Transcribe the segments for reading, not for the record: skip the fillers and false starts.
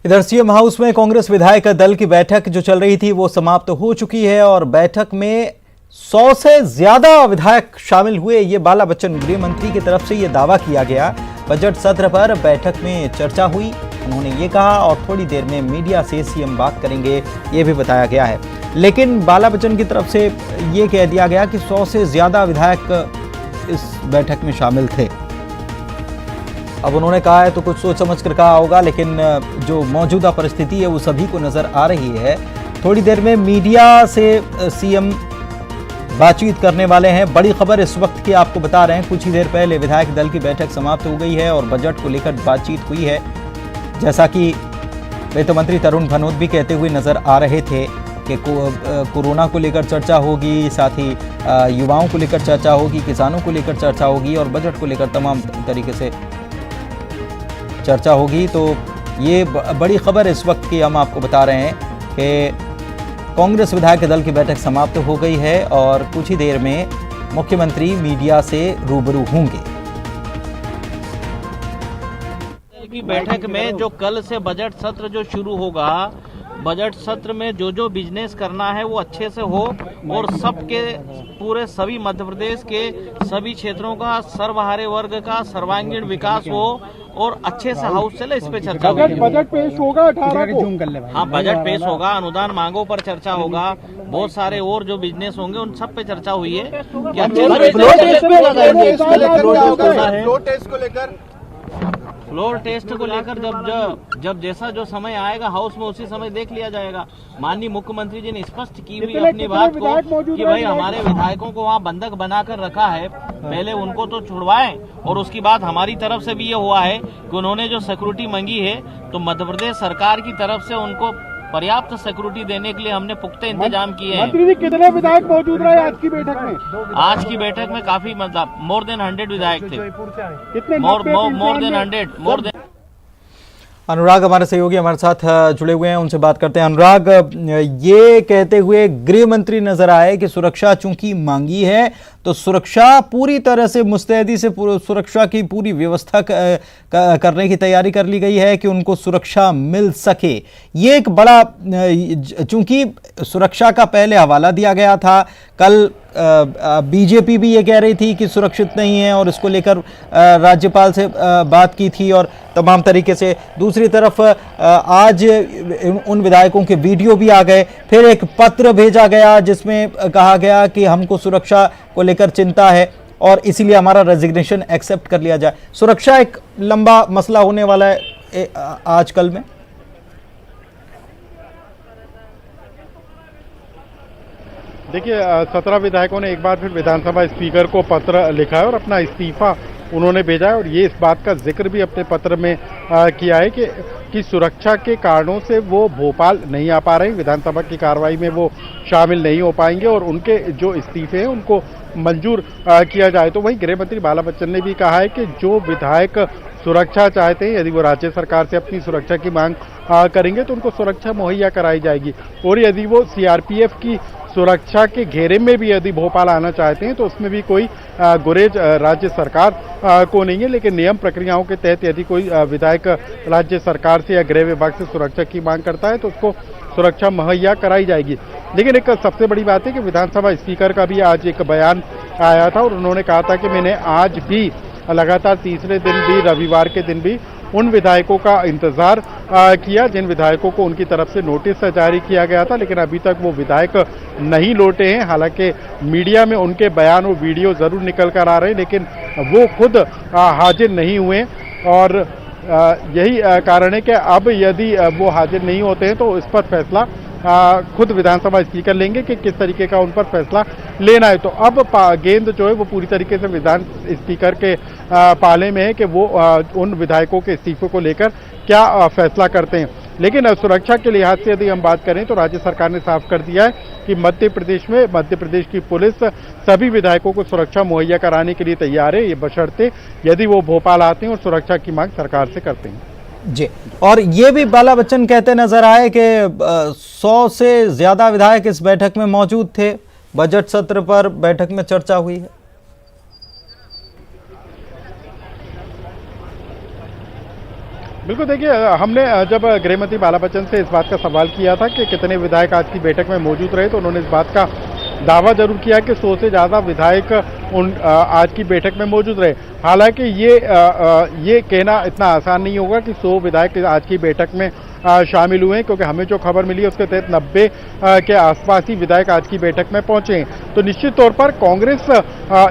इधर CM house में कांग्रेस विधायक दल की बैठक जो चल रही थी वो समाप्त हो चुकी है और बैठक में 100 से ज्यादा विधायक शामिल हुए। ये बाला बच्चन गृह मंत्री की तरफ से ये दावा किया गया। बजट सत्र पर बैठक में चर्चा हुई, उन्होंने ये कहा और थोड़ी देर में मीडिया से सीएम बात करेंगे, ये भी बताया गया है। लेकिन बाला बच्चन की तरफ से ये कह दिया गया कि 100 से ज्यादा विधायक इस बैठक में शामिल थे। अब उन्होंने कहा है तो कुछ सोच समझ कर कहा होगा, लेकिन जो मौजूदा परिस्थिति है वो सभी को नजर आ रही है। थोड़ी देर में मीडिया से सीएम बातचीत करने वाले हैं। बड़ी खबर इस वक्त की आपको बता रहे हैं, कुछ ही देर पहले विधायक दल की बैठक समाप्त हो गई है और बजट को लेकर बातचीत हुई है। जैसा कि वित्त मंत्री तरुण भनोत भी कहते हुए नजर आ रहे थे कि कोरोना को लेकर चर्चा होगी, साथ ही युवाओं को लेकर चर्चा होगी, किसानों को लेकर चर्चा होगी और बजट को लेकर तमाम तरीके से चर्चा होगी। तो ये बड़ी खबर इस वक्त की हम आपको बता रहे हैं कि कांग्रेस विधायक दल की बैठक समाप्त हो गई है और कुछ ही देर में मुख्यमंत्री मीडिया से रूबरू होंगे। की बैठक में जो कल से बजट सत्र जो शुरू होगा, बजट सत्र में जो बिजनेस करना है वो अच्छे से हो और सबके पूरे सभी मध्य प्रदेश के सभी क्षेत्रों का सर्वहारे वर्ग का सर्वांगीण विकास हो और अच्छे से हाउस चले, इस पे चर्चा होगी। बजट पेश होगा 18 को। हाँ, बजट पेश होगा, अनुदान मांगों पर चर्चा होगा, बहुत सारे और जो बिजनेस होंगे उन सब पे चर्चा हुई है कि अच्छे फ्लोर टेस्ट को लेकर जब जैसा जो समय आएगा हाउस में उसी समय देख लिया जाएगा। माननीय मुख्यमंत्री जी ने स्पष्ट की हुई अपनी बात को कि भाई हमारे विधायकों को वहाँ बंधक बनाकर रखा है, पहले उनको तो छुड़वाएं। और उसकी बात हमारी तरफ से भी ये हुआ है कि उन्होंने जो सिक्योरिटी मांगी है तो मध्य प्रदेश सरकार की तरफ से उनको पर्याप्त सिक्योरिटी देने के लिए हमने पुख्ते इंतजाम किए हैं। मंत्री जी कितने विधायक मौजूद रहे आज की बैठक में? आज की बैठक में काफी मतलब मोर देन 100 विधायक थे। कितने? मोर देन 100 अनुराग हमारे सहयोगी हमारे साथ जुड़े हुए हैं, उनसे बात करते हैं। अनुराग, ये कहते हुए गृह मंत्री नजर आए कि सुरक्षा चूंकि मांगी है तो सुरक्षा पूरी तरह से मुस्तैदी से सुरक्षा की पूरी व्यवस्था करने की तैयारी कर ली गई है कि उनको सुरक्षा मिल सके। ये एक बड़ा, चूंकि सुरक्षा का पहले हवाला दिया गया था, कल बीजेपी भी ये कह रही थी कि सुरक्षित नहीं है और इसको लेकर राज्यपाल से बात की थी और तमाम तरीके से। दूसरी तरफ आज उन विधायकों के वीडियो भी आ गए, फिर एक पत्र भेजा गया जिसमें कहा गया कि हमको सुरक्षा को लेकर चिंता है और इसीलिए हमारा रेजिग्नेशन एक्सेप्ट कर लिया जाए। सुरक्षा एक लंबा मसला होने वाला है आजकल में। देखिए, 17 विधायकों ने एक बार फिर विधानसभा स्पीकर को पत्र लिखा है और अपना इस्तीफा उन्होंने भेजा है और ये इस बात का जिक्र भी अपने पत्र में किया है कि सुरक्षा के कारणों से वो भोपाल नहीं आ पा रहे हैं, विधानसभा की कार्रवाई में वो शामिल नहीं हो पाएंगे और उनके जो इस्तीफे हैं उनको मंजूर किया जाए। तो वहीं गृह मंत्री बाला बच्चन ने भी कहा है कि जो विधायक सुरक्षा चाहते हैं, यदि वो राज्य सरकार से अपनी सुरक्षा की मांग करेंगे तो उनको सुरक्षा मुहैया कराई जाएगी और यदि वो सीआरपीएफ की सुरक्षा के घेरे में भी यदि भोपाल आना चाहते हैं तो उसमें भी कोई गुरेज राज्य सरकार को नहीं है। लेकिन नियम प्रक्रियाओं के तहत यदि कोई विधायक राज्य सरकार से या गृह विभाग से सुरक्षा की मांग करता है तो उसको सुरक्षा मुहैया कराई जाएगी। लेकिन एक सबसे बड़ी बात है कि विधानसभा स्पीकर का भी आज एक बयान आया था और उन्होंने कहा था कि मैंने आज भी लगातार तीसरे दिन भी, रविवार के दिन भी उन विधायकों का इंतजार किया जिन विधायकों को उनकी तरफ से नोटिस जारी किया गया था, लेकिन अभी तक वो विधायक नहीं लौटे हैं। हालांकि मीडिया में उनके बयान और वीडियो जरूर निकल कर आ रहे हैं, लेकिन वो खुद हाजिर नहीं हुए और यही कारण है कि अब यदि वो हाजिर नहीं होते हैं तो इस पर फैसला खुद विधानसभा स्पीकर लेंगे कि किस तरीके का उन पर फैसला लेना है। तो अब गेंद जो है वो पूरी तरीके से विधान स्पीकर के पाले में है कि वो उन विधायकों के इस्तीफे को लेकर क्या फैसला करते हैं। लेकिन सुरक्षा के लिहाज से यदि हम बात करें तो राज्य सरकार ने साफ कर दिया है कि मध्य प्रदेश की पुलिस सभी विधायकों को सुरक्षा मुहैया कराने के लिए तैयार है, ये बशर्ते यदि वो भोपाल आते हैं और सुरक्षा की मांग सरकार से करते हैं। जी, और ये भी बाला बच्चन कहते नजर आए कि 100 से ज्यादा विधायक इस बैठक में मौजूद थे। बजट सत्र पर बैठक में चर्चा हुई है। बिल्कुल, देखिए हमने जब गृह मंत्री बाला बच्चन से इस बात का सवाल किया था कि कितने विधायक आज की बैठक में मौजूद रहे, तो उन्होंने इस बात का दावा जरूर किया कि 100 से ज़्यादा विधायक आज की बैठक में मौजूद रहे। हालांकि ये कहना इतना आसान नहीं होगा कि 100 विधायक आज की बैठक में शामिल हुए हैं, क्योंकि हमें जो खबर मिली है उसके तहत 90 के आसपास ही विधायक आज की बैठक में पहुंचे हैं। तो निश्चित तौर पर कांग्रेस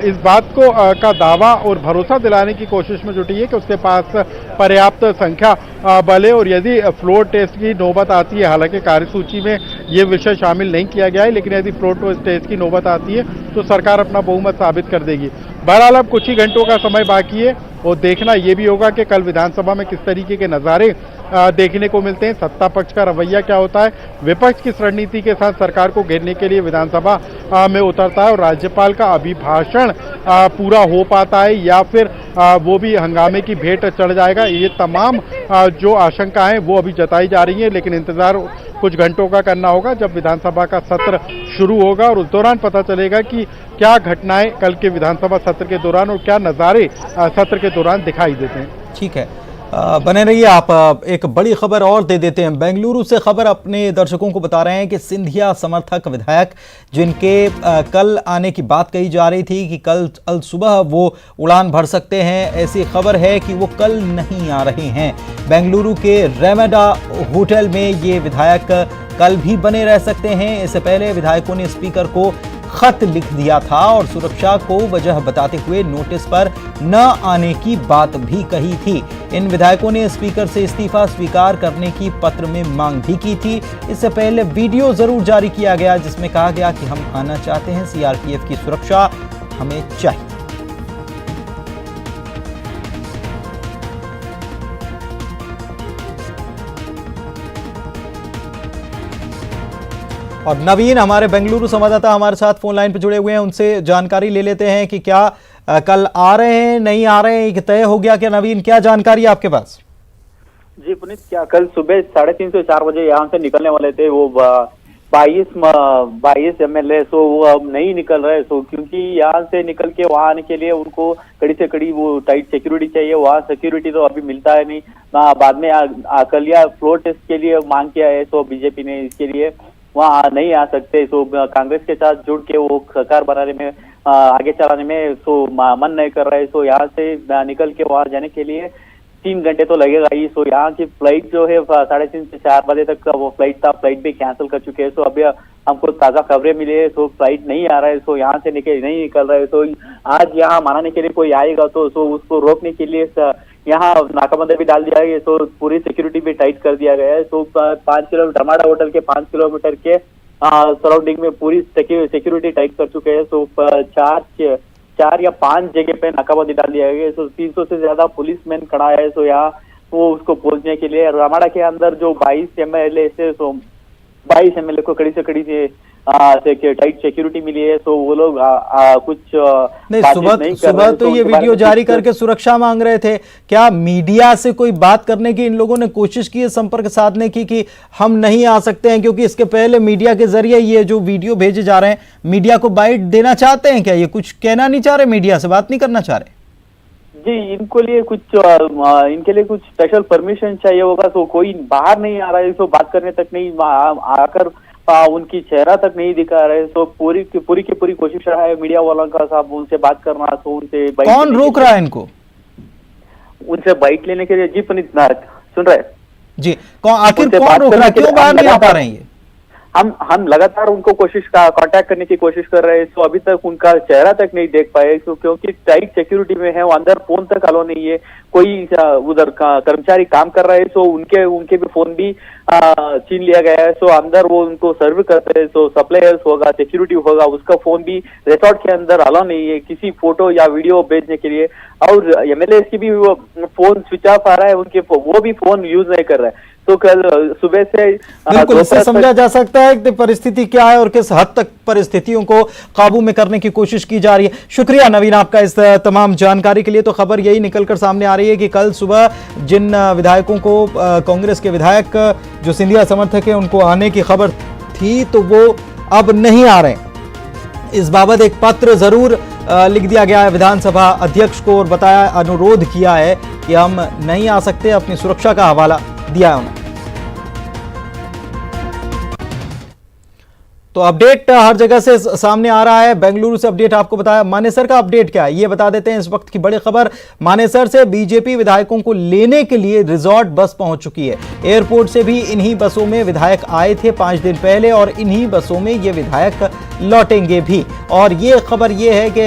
इस बात को का दावा और भरोसा दिलाने की कोशिश में जुटी है कि उसके पास पर्याप्त संख्या बल है, और यदि फ्लोर टेस्ट की नौबत आती है, हालांकि कार्यसूची में ये विषय शामिल नहीं किया गया है, लेकिन यदि फ्लोर टेस्ट की नौबत आती है तो सरकार अपना बहुमत साबित कर देगी। बहरहाल अब कुछ ही घंटों का समय बाकी है और देखना ये भी होगा कि कल विधानसभा में किस तरीके के नज़ारे देखने को मिलते हैं, सत्ता पक्ष का रवैया क्या होता है, विपक्ष किस रणनीति के साथ सरकार को घेरने के लिए विधानसभा में उतरता है, और राज्यपाल का अभिभाषण पूरा हो पाता है या फिर वो भी हंगामे की भेंट चढ़ जाएगा। ये तमाम जो आशंकाएं वो अभी जताई जा रही हैं, लेकिन इंतजार कुछ घंटों का करना होगा जब विधानसभा का सत्र शुरू होगा, और उस दौरान पता चलेगा कि क्या घटनाएं कल के विधानसभा सत्र के दौरान और क्या नज़ारे सत्र के दौरान दिखाई देते हैं। ठीक है, बने रहिए आप। एक बड़ी खबर और दे देते हैं। बेंगलुरु से खबर अपने दर्शकों को बता रहे हैं कि सिंधिया समर्थक विधायक जिनके कल आने की बात कही जा रही थी कि कल सुबह वो उड़ान भर सकते हैं, ऐसी खबर है कि वो कल नहीं आ रहे हैं। बेंगलुरु के रेमेडा होटल में ये विधायक कल भी बने रह सकते हैं। इससे पहले विधायकों ने स्पीकर को खत लिख दिया था और सुरक्षा को वजह बताते हुए नोटिस पर न आने की बात भी कही थी। इन विधायकों ने स्पीकर से इस्तीफा स्वीकार करने की पत्र में मांग भी की थी। इससे पहले वीडियो जरूर जारी किया गया जिसमें कहा गया कि हम आना चाहते हैं, सीआरपीएफ की सुरक्षा हमें चाहिए। और नवीन हमारे बेंगलुरु संवाददाता हमारे साथ फोन लाइन पर जुड़े हुए हैं, उनसे जानकारी ले लेते हैं कि क्या कल आ रहे हैं, नहीं आ रहे हैं, तय हो गया क्या? नवीन, क्या जानकारी है आपके पास? जी पुनीत, क्या कल सुबह 3:30 से 4 बजे यहाँ से निकलने वाले थे वो 22 MLA, सो वो अब नहीं निकल रहे। सो क्योंकि यहाँ से निकल के वहाँ आने के लिए उनको कड़ी से कड़ी वो टाइट सिक्योरिटी चाहिए, वहाँ सिक्योरिटी तो अभी मिलता है नहीं। बाद में कल या फ्लोर टेस्ट के लिए मांग किया है, सो बीजेपी ने इसके लिए वहाँ नहीं आ सकते। सो कांग्रेस के साथ जुड़ के वो सरकार बनाने में आगे चलाने में सो मन नहीं कर रहे। सो यहाँ से निकल के वहाँ जाने के लिए 3 घंटे तो लगेगा ही। सो यहाँ की फ्लाइट जो है 3:30 से 4 बजे तक का वो फ्लाइट था, फ्लाइट भी कैंसिल कर चुके हैं। सो अभी हमको ताज़ा खबरें मिली है, सो फ्लाइट नहीं आ रहा है, सो यहाँ से नहीं निकल रहा है। सो आज यहाँ मनाने के लिए कोई आएगा तो सो उसको रोकने के लिए यहाँ नाकाबंदी भी डाल दिया गया है। सो पूरी सिक्योरिटी भी टाइट कर दिया गया है। सो 5 किलोमीटर रमाडा होटल के 5 किलोमीटर के सराउंडिंग में पूरी सिक्योरिटी टाइट कर चुके हैं। सो 4 या 5 जगह पे नाकाबंदी डाल दिया गया है। सो 300 से ज्यादा पुलिसमैन खड़ा है। सो यहाँ वो उसको पहुंचने के लिए रमाडा के अंदर जो 22 MLA से 22 MLA को कड़ी से कड़ी से टाइट सिक्योरिटी मिली है। तो वो लोग कुछ नहीं, सुबह तो ये वीडियो जारी करके सुरक्षा मांग रहे थे। क्या मीडिया से कोई बात करने की इन लोगों ने कोशिश की है, संपर्क साधने की कि हम नहीं आ सकते हैं? क्योंकि इसके पहले मीडिया के जरिए ये जो वीडियो भेजे जा रहे हैं, मीडिया को बाइट देना चाहते हैं क्या? ये कुछ कहना नहीं चाह रहे, मीडिया से बात नहीं करना चाह रहे? जी, इनके लिए कुछ स्पेशल परमिशन चाहिए होगा। तो कोई बाहर नहीं आ रहा है, तो बात करने तक नहीं आकर उनकी चेहरा तक नहीं दिखा रहे। तो पूरी की पूरी कोशिश रहा है मीडिया वालों का साहब उनसे बात करना। तो उनसे कौन रोक रहा है इनको? उनसे बाइट लेने के लिए। जी पुनीत, सुन रहे जी, आखिर कौन रोक रहा है? क्यों बाहर नहीं आ पा रहे हैं ये? हम लगातार उनको कांटेक्ट करने की कोशिश कर रहे हैं। तो अभी तक उनका चेहरा तक नहीं देख पाए। तो क्योंकि टाइट सिक्योरिटी में है, वो अंदर फोन तक अलाउ नहीं है। कोई उधर कर्मचारी काम कर रहे हैं, तो उनके भी फोन भी छीन लिया गया है। सो अंदर वो उनको सर्व करते हैं, तो सप्लायर्स होगा, सिक्योरिटी होगा, उसका फोन भी रिसोर्ट के अंदर अलाउ नहीं है किसी फोटो या वीडियो भेजने के लिए। और MLA की भी वो फोन स्विच ऑफ आ रहा है, उनके वो भी फोन यूज नहीं कर रहा है। तो कल सुबह से बिल्कुल इससे समझा जा सकता है कि परिस्थिति क्या है और किस हद तक परिस्थितियों को काबू में करने की कोशिश की जा रही है। शुक्रिया नवीन आपका इस तमाम जानकारी के लिए। तो खबर यही निकलकर सामने आ रही है कि कल सुबह जिन विधायकों को कांग्रेस के विधायक जो सिंधिया समर्थक है उनको आने की खबर थी, तो वो अब नहीं आ रहे। इस बाबत एक पत्र जरूर लिख दिया गया है विधानसभा अध्यक्ष को और बताया, अनुरोध किया है कि हम नहीं आ सकते, अपनी सुरक्षा का हवाला दिया है उन्होंने। तो अपडेट हर जगह से सामने आ रहा है। बेंगलुरु से अपडेट आपको बताया। मानेसर का अपडेट क्या है ये बता देते हैं। इस वक्त की बड़ी खबर, मानेसर से बीजेपी विधायकों को लेने के लिए रिजॉर्ट बस पहुंच चुकी है। एयरपोर्ट से भी इन्हीं बसों में विधायक आए थे 5 दिन पहले और इन्हीं बसों में ये विधायक लौटेंगे भी। और ये खबर ये है कि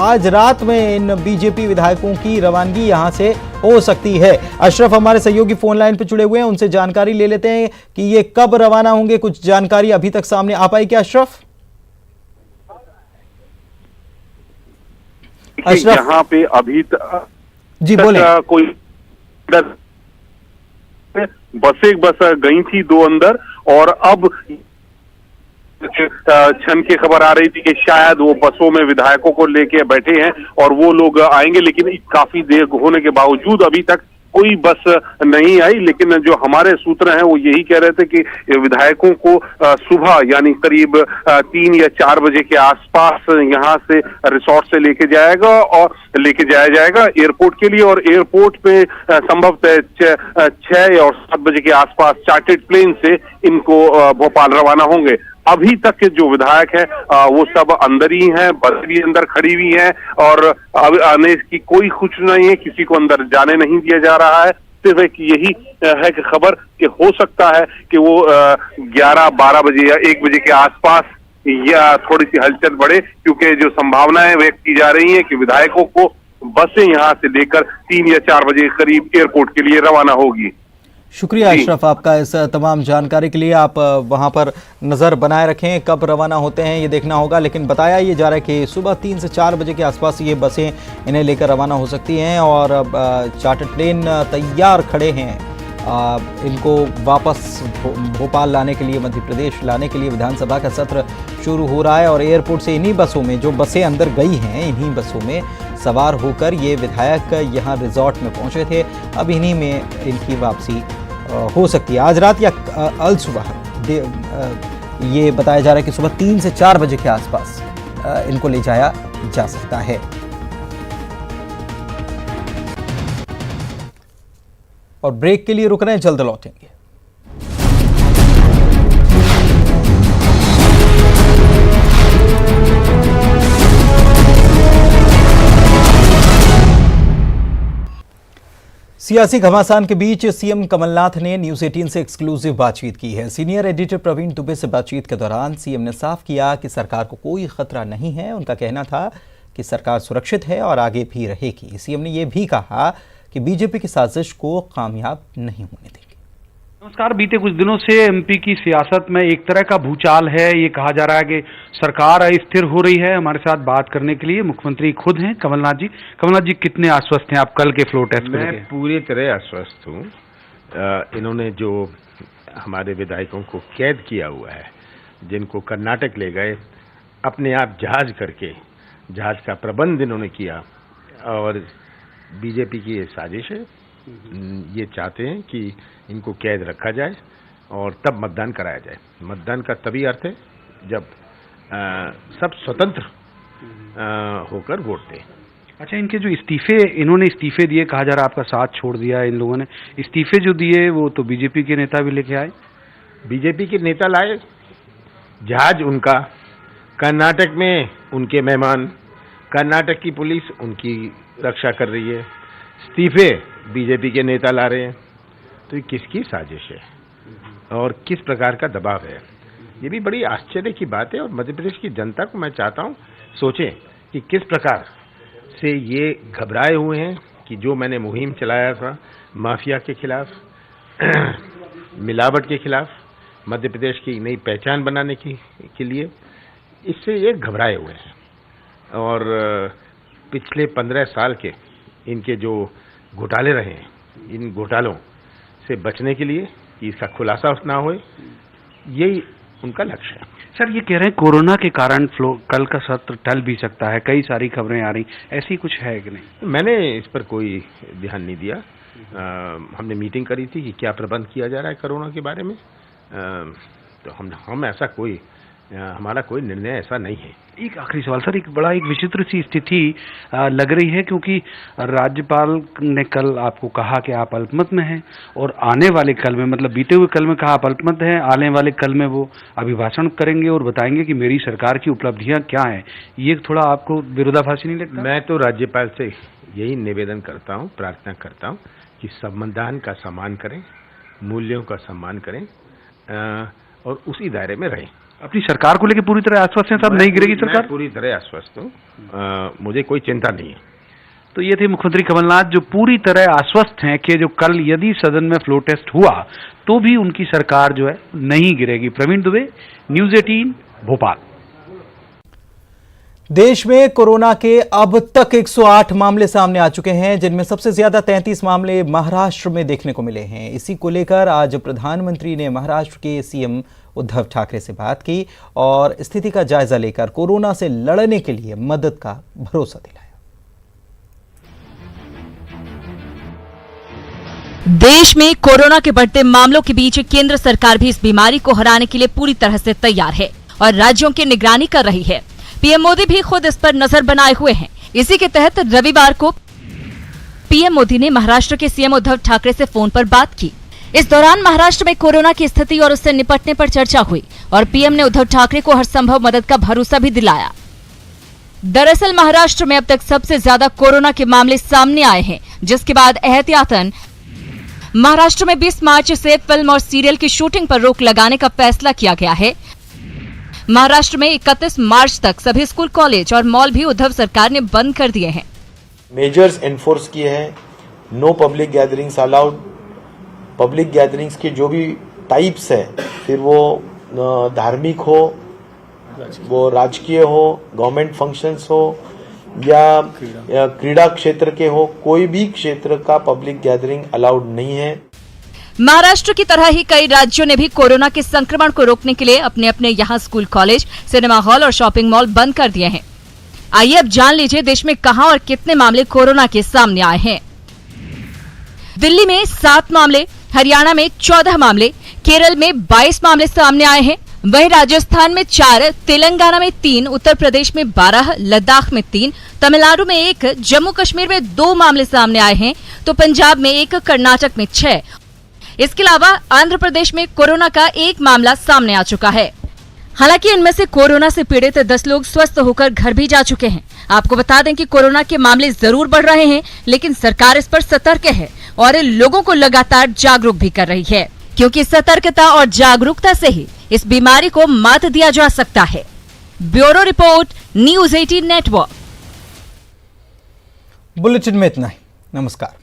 आज रात में इन बीजेपी विधायकों की रवानगी यहां से हो सकती है। अशरफ हमारे सहयोगी फोन लाइन पर जुड़े हुए हैं, उनसे जानकारी ले लेते हैं कि ये कब रवाना होंगे। कुछ जानकारी अभी तक सामने आ पाई क्या अशरफ? यहाँ पे अभी जी बोले। कोई बस गई थी 2 अंदर, और अब क्षण की खबर आ रही थी कि शायद वो बसों में विधायकों को लेके बैठे हैं और वो लोग आएंगे, लेकिन काफी देर होने के बावजूद अभी तक कोई बस नहीं आई। लेकिन जो हमारे सूत्र हैं वो यही कह रहे थे कि विधायकों को सुबह यानी करीब 3 या 4 बजे के आसपास यहाँ से रिसोर्ट से लेके जाया जाएगा एयरपोर्ट के लिए, और एयरपोर्ट पे संभवतः 6 और 7 बजे के आसपास चार्टर्ड प्लेन से इनको भोपाल रवाना होंगे। अभी तक के जो विधायक हैं वो सब अंदर ही हैं, बस भी अंदर खड़ी हुई है और अब आने की कोई कुछ नहीं है, किसी को अंदर जाने नहीं दिया जा रहा है। सिर्फ एक यही है कि खबर कि हो सकता है कि वो 11-12 बजे या 1 बजे के आसपास या थोड़ी सी हलचल बढ़े, क्योंकि जो संभावनाएं व्यक्त की जा रही हैं कि विधायकों को बसें यहाँ से लेकर 3 या 4 बजे करीब एयरपोर्ट के लिए रवाना होगी। शुक्रिया अशरफ आपका इस तमाम जानकारी के लिए। आप वहां पर नज़र बनाए रखें, कब रवाना होते हैं ये देखना होगा। लेकिन बताया ये जा रहा है कि सुबह 3 से 4 बजे के आसपास ये बसें इन्हें लेकर रवाना हो सकती हैं और चार्टर्ड प्लेन तैयार खड़े हैं इनको वापस भोपाल लाने के लिए, मध्य प्रदेश लाने के लिए। विधानसभा का सत्र शुरू हो रहा है और एयरपोर्ट से इन्हीं बसों में, जो बसें अंदर गई हैं, इन्हीं बसों में सवार होकर ये विधायक यहाँ रिजॉर्ट में पहुँचे थे। अब इन्हीं में इनकी वापसी हो सकती है आज रात या अल सुबह। ये बताया जा रहा है कि सुबह 3 से 4 बजे के आसपास इनको ले जाया जा सकता है। और ब्रेक के लिए रुक रहे हैं, जल्द लौटेंगे। सियासी घमासान के बीच सीएम कमलनाथ ने न्यूज 18 से एक्सक्लूसिव बातचीत की है। सीनियर एडिटर प्रवीण दुबे से बातचीत के दौरान सीएम ने साफ किया कि सरकार को कोई खतरा नहीं है। उनका कहना था कि सरकार सुरक्षित है और आगे भी रहेगी। सीएम ने यह भी कहा कि बीजेपी की साजिश को कामयाब नहीं होने देंगे। नमस्कार। बीते कुछ दिनों से एमपी की सियासत में एक तरह का भूचाल है। ये कहा जा रहा है कि सरकार अस्थिर हो रही है। हमारे साथ बात करने के लिए मुख्यमंत्री खुद हैं, कमलनाथ जी। कमलनाथ जी, कितने आश्वस्त हैं आप कल के फ्लोर टेस्ट में? मैं पूरी तरह आश्वस्त हूँ। इन्होंने जो हमारे विधायकों को कैद किया हुआ है, जिनको कर्नाटक ले गए, अपने आप जहाज करके, जहाज का प्रबंध इन्होंने किया, और बीजेपी की ये साजिश है। ये चाहते हैं कि इनको कैद रखा जाए और तब मतदान कराया जाए। मतदान का तभी अर्थ है जब सब स्वतंत्र होकर वोट दें। अच्छा, इनके जो इन्होंने इस्तीफे दिए, कहा जा रहा है आपका साथ छोड़ दिया इन लोगों ने। इस्तीफे जो दिए वो तो बीजेपी के नेता भी लेके आए। बीजेपी के नेता लाए, जहाज उनका, कर्नाटक में उनके मेहमान, कर्नाटक की पुलिस उनकी रक्षा कर रही है, इस्तीफे बीजेपी के नेता ला रहे हैं। तो ये किसकी साजिश है और किस प्रकार का दबाव है, ये भी बड़ी आश्चर्य की बात है। और मध्य प्रदेश की जनता को मैं चाहता हूँ सोचें कि किस प्रकार से ये घबराए हुए हैं कि जो मैंने मुहिम चलाया था माफिया के खिलाफ, मिलावट के खिलाफ, मध्य प्रदेश की नई पहचान बनाने के लिए, इससे ये घबराए हुए हैं। और पिछले 15 साल के इनके जो घोटाले रहे हैं, इन घोटालों से बचने के लिए कि इसका खुलासा ना हो, यही उनका लक्ष्य है। सर, ये कह रहे हैं कोरोना के कारण कल का सत्र टल भी सकता है, कई सारी खबरें आ रही, ऐसी कुछ है कि नहीं? मैंने इस पर कोई ध्यान नहीं दिया। हमने मीटिंग करी थी कि क्या प्रबंध किया जा रहा है कोरोना के बारे में, तो हम ऐसा कोई, हमारा कोई निर्णय ऐसा नहीं है। एक आखिरी सवाल सर, एक विचित्र सी स्थिति लग रही है, क्योंकि राज्यपाल ने कल आपको कहा कि आप अल्पमत में हैं, और आने वाले कल में, मतलब बीते हुए कल में कहा आप अल्पमत हैं, आने वाले कल में वो अभिभाषण करेंगे और बताएंगे कि मेरी सरकार की उपलब्धियां क्या हैं। ये थोड़ा आपको विरोधाभासी नहीं लगता? मैं तो राज्यपाल से यही निवेदन करता हूँ, प्रार्थना करता हूँ कि संविधान का सम्मान करें, मूल्यों का सम्मान करें और उसी दायरे में रहें। अपनी सरकार को लेकर पूरी तरह आश्वस्त हैं साहब? नहीं गिरेगी सरकार? मैं पूरी तरह आश्वस्त हूँ, मुझे कोई चिंता नहीं है। तो ये थे मुख्यमंत्री कमलनाथ, जो पूरी तरह आश्वस्त हैं कि जो कल यदि सदन में फ्लो टेस्ट हुआ तो भी उनकी सरकार जो है नहीं गिरेगी। प्रवीण दुबे, न्यूज़ 18, भोपाल। देश में कोरोना के अब तक 108 मामले सामने आ चुके हैं, जिनमें सबसे ज्यादा 33 मामले महाराष्ट्र में देखने को मिले हैं। इसी को लेकर आज प्रधानमंत्री ने महाराष्ट्र के सीएम उद्धव ठाकरे से बात की और स्थिति का जायजा लेकर कोरोना से लड़ने के लिए मदद का भरोसा दिलाया। देश में कोरोना के बढ़ते मामलों के बीच केंद्र सरकार भी इस बीमारी को हराने के लिए पूरी तरह से तैयार है और राज्यों की निगरानी कर रही है। पीएम मोदी भी खुद इस पर नजर बनाए हुए हैं। इसी के तहत रविवार को पीएम मोदी ने महाराष्ट्र के सीएम उद्धव ठाकरे से फोन पर बात की। इस दौरान महाराष्ट्र में कोरोना की स्थिति और उससे निपटने पर चर्चा हुई और पीएम ने उद्धव ठाकरे को हर संभव मदद का भरोसा भी दिलाया। दरअसल महाराष्ट्र में अब तक सबसे ज्यादा कोरोना के मामले सामने आए हैं, जिसके बाद एहतियातन महाराष्ट्र में 20 मार्च से फिल्म और सीरियल की शूटिंग पर रोक लगाने का फैसला किया गया है। महाराष्ट्र में 31 मार्च तक सभी स्कूल, कॉलेज और मॉल भी उद्धव सरकार ने बंद कर दिए हैं। मेजर्स एनफोर्स किए हैं, no public gatherings allowed. Public gatherings की जो भी टाइप्स है, फिर वो धार्मिक हो, वो राजकीय हो, गवर्नमेंट फंक्शंस हो या क्रीड़ा क्षेत्र के हो, कोई भी क्षेत्र का पब्लिक गैदरिंग अलाउड नहीं है। महाराष्ट्र की तरह ही कई राज्यों ने भी कोरोना के संक्रमण को रोकने के लिए अपने अपने यहाँ स्कूल, कॉलेज, सिनेमा हॉल और शॉपिंग मॉल बंद कर दिए हैं। आइए अब जान लीजिए देश में कहां और कितने मामले कोरोना के सामने आए हैं। दिल्ली में 7 मामले, हरियाणा में 14 मामले, केरल में 22 मामले सामने आए हैं। वहीं राजस्थान में 4, तेलंगाना में 3, उत्तर प्रदेश में 12, लद्दाख में 3, तमिलनाडु में 1, जम्मू कश्मीर में 2 मामले सामने आए हैं, तो पंजाब में 1, कर्नाटक में 6। इसके अलावा आंध्र प्रदेश में कोरोना का 1 मामला सामने आ चुका है। हालांकि इनमें से कोरोना से पीड़ित 10 लोग स्वस्थ होकर घर भी जा चुके हैं। आपको बता दें कि कोरोना के मामले जरूर बढ़ रहे हैं, लेकिन सरकार इस पर सतर्क है और लोगों को लगातार जागरूक भी कर रही है, क्योंकि सतर्कता और जागरूकता से ही इस बीमारी को मात दिया जा सकता है। Bureau report, news 18 network. Bulletin में इतना ही। नमस्कार।